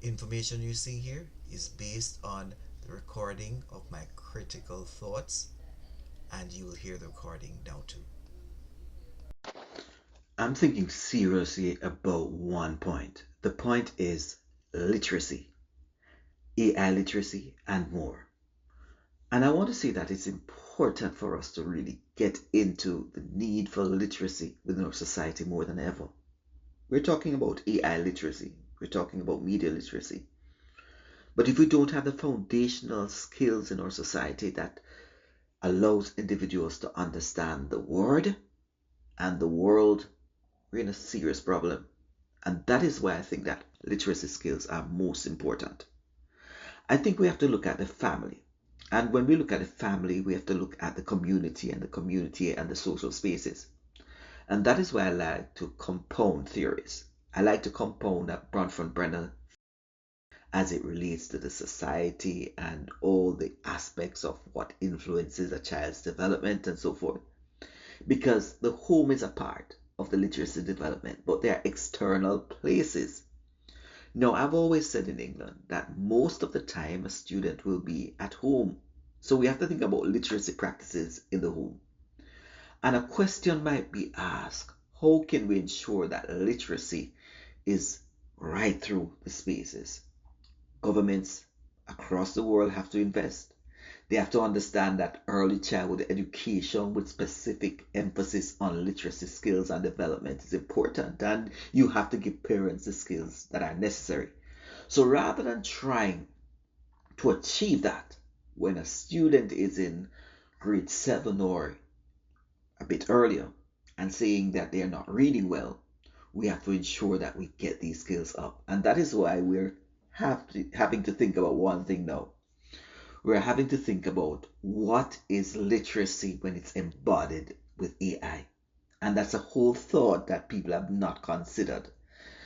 information you see here is based on the recording of my critical thoughts, and you will hear the recording now too. I'm thinking seriously about one point. The point is literacy, AI literacy, and more. And I want to say that it's important for us to really get into the need for literacy within our society more than ever. We're talking about AI literacy, we're talking about media literacy. But if we don't have the foundational skills in our society that allows individuals to understand the word and the world, we're in a serious problem. And that is why I think that literacy skills are most important. I think we have to look at the family. And when we look at the family, we have to look at the community and the community and the social spaces. And that is why I like to compound theories. I like to compound that Bronfman Brenner as it relates to the society and all the aspects of what influences a child's development and so forth. Because the home is a part of the literacy development, but there are external places. Now, I've always said in England that most of the time a student will be at home. So we have to think about literacy practices in the home. And a question might be asked, how can we ensure that literacy is right through the spaces? Governments across the world have to invest. They have to understand that early childhood education with specific emphasis on literacy skills and development is important, and you have to give parents the skills that are necessary. So rather than trying to achieve that when a student is in grade 7 or a bit earlier and saying that they are not reading well, we have to ensure that we get these skills up. And that is why having to think about one thing now. We're having to think about what is literacy when it's embodied with AI. And that's a whole thought that people have not considered.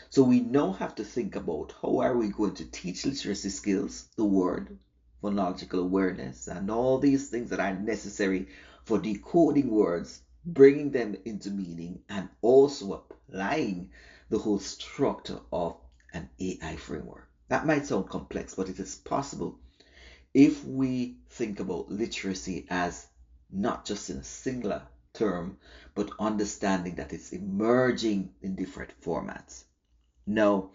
So we now have to think about how are we going to teach literacy skills, the word, phonological awareness, and all these things that are necessary for decoding words, bringing them into meaning, and also applying the whole structure of an AI framework. That might sound complex, but it is possible if we think about literacy as not just in a singular term, but understanding that it's emerging in different formats. Now,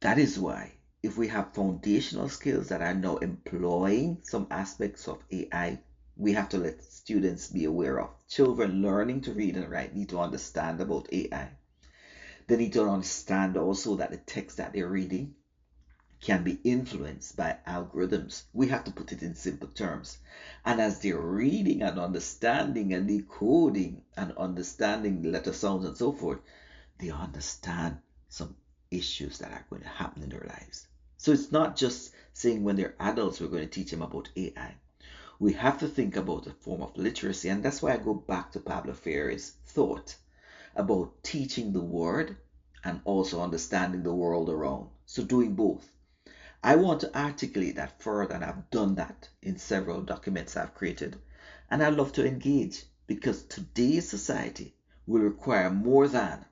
that is why if we have foundational skills that are now employing some aspects of AI, we have to let students be aware of. Children learning to read and write need to understand about AI. They need to understand also that the text that they're reading can be influenced by algorithms. We have to put it in simple terms. And as they're reading and understanding and decoding and understanding the letter sounds and so forth, they understand some issues that are going to happen in their lives. So it's not just saying when they're adults we're going to teach them about AI. We have to think about a form of literacy, and that's why I go back to Pablo Freire's thought about teaching the word and also understanding the world around. So doing both. I want to articulate that further, and I've done that in several documents I've created. And I love to engage because today's society will require more than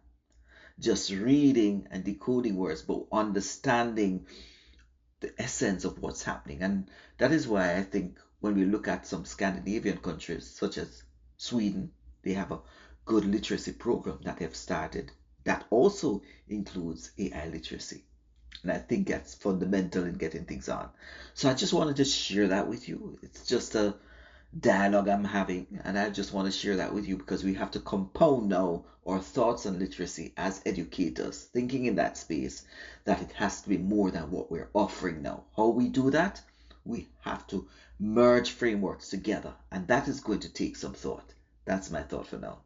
just reading and decoding words, but understanding the essence of what's happening. And that is why I think when we look at some Scandinavian countries, such as Sweden, they have a good literacy program that they've started that also includes AI literacy. And I think that's fundamental in getting things on. So I just wanted to share that with you. It's just a dialogue I'm having, and I just want to share that with you because we have to compound now our thoughts on literacy as educators, thinking in that space that it has to be more than what we're offering now. How we do that? We have to merge frameworks together, and that is going to take some thought. That's my thought for now.